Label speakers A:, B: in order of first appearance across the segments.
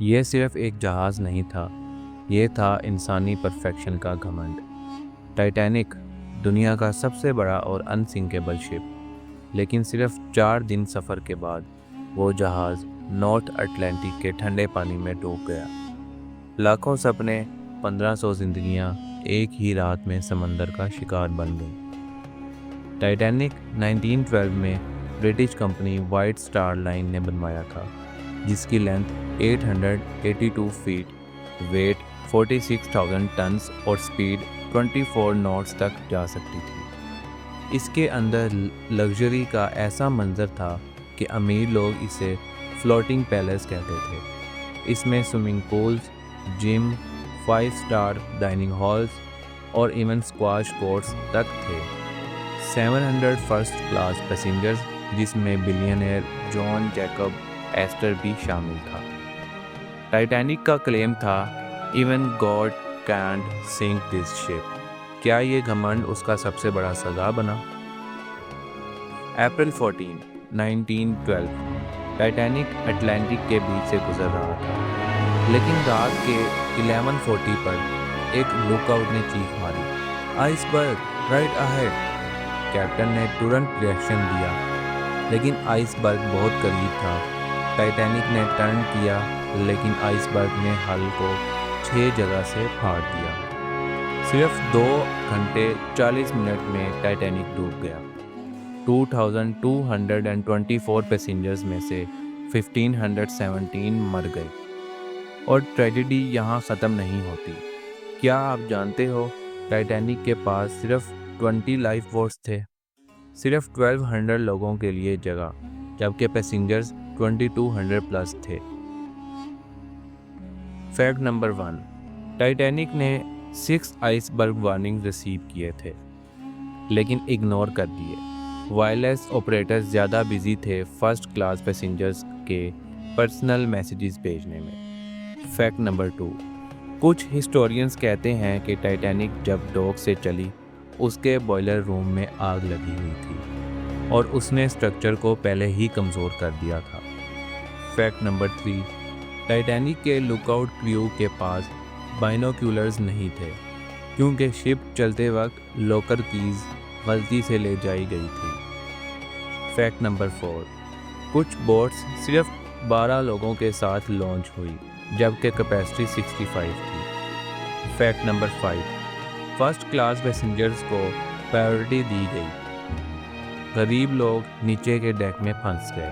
A: یہ صرف ایک جہاز نہیں تھا، یہ تھا انسانی پرفیکشن کا گھمنڈ۔ ٹائٹینک دنیا کا سب سے بڑا اور انسنکیبل شپ، لیکن صرف 4 دن سفر کے بعد وہ جہاز نارتھ اٹلانٹک کے ٹھنڈے پانی میں ڈوب گیا۔ لاکھوں سپنے، 1500 زندگیاں ایک ہی رات میں سمندر کا شکار بن گئیں۔ ٹائٹینک 1912 میں British company white star line نے بنوایا تھا، جس کی لینتھ 882 فیٹ، ویٹ 46,000 ٹنز اور سپیڈ 24 ناٹس تک جا سکتی تھی۔ اس کے اندر لگژری کا ایسا منظر تھا کہ امیر لوگ اسے فلوٹنگ پیلس کہتے تھے۔ اس میں سوئمنگ پولز، جم، 5 سٹار ڈائننگ ہالز اور ایون اسکواش کورٹس تک تھے۔ 700 فرسٹ کلاس پیسنجرز، جس میں بلینئر جان جیکب ایسٹر بھی شامل تھا۔ ٹائٹینک کا کلیم تھا ایون گاڈ کینٹ سنک دس شپ۔ کیا یہ گھمنڈ اس کا سب سے بڑا سزا بنا؟ اپریل 14، 1912 ٹائٹینک اٹلانٹک کے بیچ سے گزر رہا تھا، لیکن رات کے 11:40 پر ایک لک آؤٹ نے چیخ ماری، آئس برگ رائٹ اہیڈ۔ کیپٹن نے ترنت ریئیکشن دیا، لیکن آئس برگ بہت قریب تھا۔ ٹائٹینک نے ٹرن کیا، لیکن آئس برگ نے ہل کو 6 جگہ سے پھاڑ دیا۔ صرف 2 گھنٹے 40 منٹ میں ٹائٹینک ڈوب گیا۔ 2224 پیسنجرز میں سے 1517 مر گئے۔ اور ٹریجڈی یہاں ختم نہیں ہوتی۔ کیا آپ جانتے ہو ٹائٹینک کے پاس صرف 20 لائف بوٹس تھے، صرف 1200 لوگوں کے لیے جگہ، جبکہ پیسنجرز 2200 پلس تھے۔ فیکٹ نمبر 1، ٹائٹینک نے 6 آئس برگ وارننگ ریسیو کیے تھے، لیکن اگنور کر دیے۔ وائرلیس آپریٹر زیادہ بزی تھے فرسٹ کلاس پیسنجرز کے پرسنل میسیجز بھیجنے میں۔ فیکٹ نمبر 2، کچھ ہسٹورینز کہتے ہیں کہ ٹائٹینک جب ڈاک سے چلی، اس کے بوائلر روم میں آگ لگی ہوئی تھی اور اس نے اسٹرکچر کو پہلے ہی کمزور کر دیا تھا۔ فیکٹ نمبر 3، ٹائٹینک کے لک آؤٹ کریو کے پاس بائنوکیولرز نہیں تھے، کیونکہ شپ چلتے وقت لوکر کیز غلطی سے لے جائی گئی تھی۔ فیکٹ نمبر 4، کچھ بوٹس صرف 12 لوگوں کے ساتھ لانچ ہوئی، جبکہ کیپیسٹی 65 تھی۔ Fact number 5، first class passengers کو پرائیورٹی دی گئی، غریب لوگ نیچے کے ڈیک میں پھنس گئے۔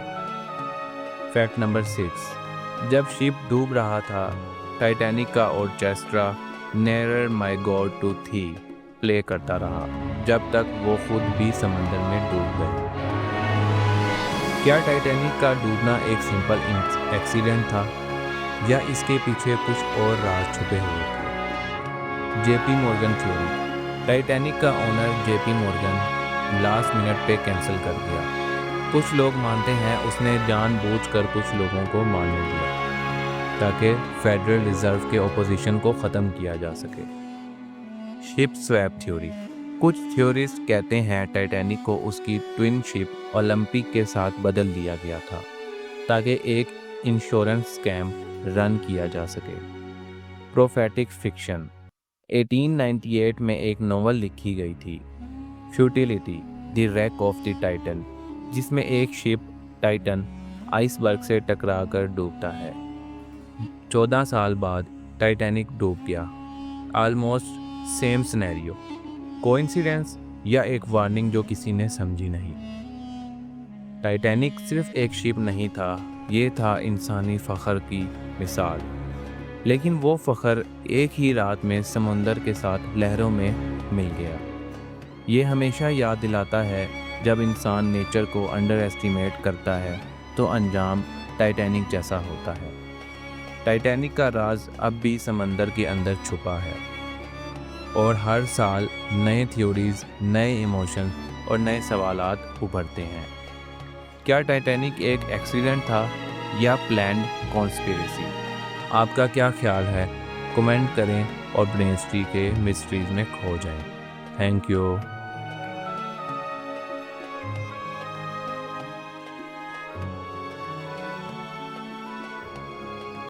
A: فیکٹ نمبر 6، جب شپ ڈوب رہا تھا، ٹائٹینک کا اورکیسٹرا نیرر مائی گاڈ ٹو تھی پلے کرتا رہا، جب تک وہ خود بھی سمندر میں ڈوب گئے۔ کیا ٹائٹینک کا ڈوبنا ایک سمپل ایکسیڈنٹ تھا، یا اس کے پیچھے کچھ اور راز چھپے ہوئے تھے؟ جے پی مورگن تھیوری۔ ٹائٹینک کا اونر جے پی مورگن لاسٹ منٹ پہ کینسل کر دیا۔ کچھ لوگ مانتے ہیں اس نے جان بوجھ کر کچھ لوگوں کو مارنے دیا تاکہ فیڈرل ریزرو کے اپوزیشن کو ختم کیا جا سکے۔ شپ سویپ تھیوری۔ کچھ تھیورسٹ کہتے ہیں ٹائٹینک کو اس کی ٹوین شپ اولمپک کے ساتھ بدل دیا گیا تھا تاکہ ایک انشورنس اسکیم رن کیا جا سکے۔ Prophetic fiction. 1898 میں ایک ناول لکھی گئی تھی، futility the rack of the Titan, جس میں ایک شپ ٹائٹن آئس برگ سے ٹکرا کر ڈوبتا ہے۔ 14 سال بعد ٹائٹینک ڈوب گیا۔ Almost same scenario. کوئنسیڈنس یا ایک وارننگ جو کسی نے سمجھی نہیں؟ ٹائٹینک صرف ایک شپ نہیں تھا، یہ تھا انسانی فخر کی مثال، لیکن وہ فخر ایک ہی رات میں سمندر کے ساتھ لہروں میں مل گیا۔ یہ ہمیشہ یاد دلاتا ہے جب انسان نیچر کو انڈر ایسٹیمیٹ کرتا ہے تو انجام ٹائٹینک جیسا ہوتا ہے۔ ٹائٹینک کا راز اب بھی سمندر کے اندر چھپا ہے، اور ہر سال نئے تھیوریز، نئے ایموشنز اور نئے سوالات ابھرتے ہیں۔ کیا ٹائٹینک ایک ایکسیڈنٹ تھا یا پلانڈ کانسپیریسی؟ آپ کا کیا خیال ہے؟ کمنٹ کریں اور برین سٹری کے مسٹریز میں کھو جائیں۔ Thank you.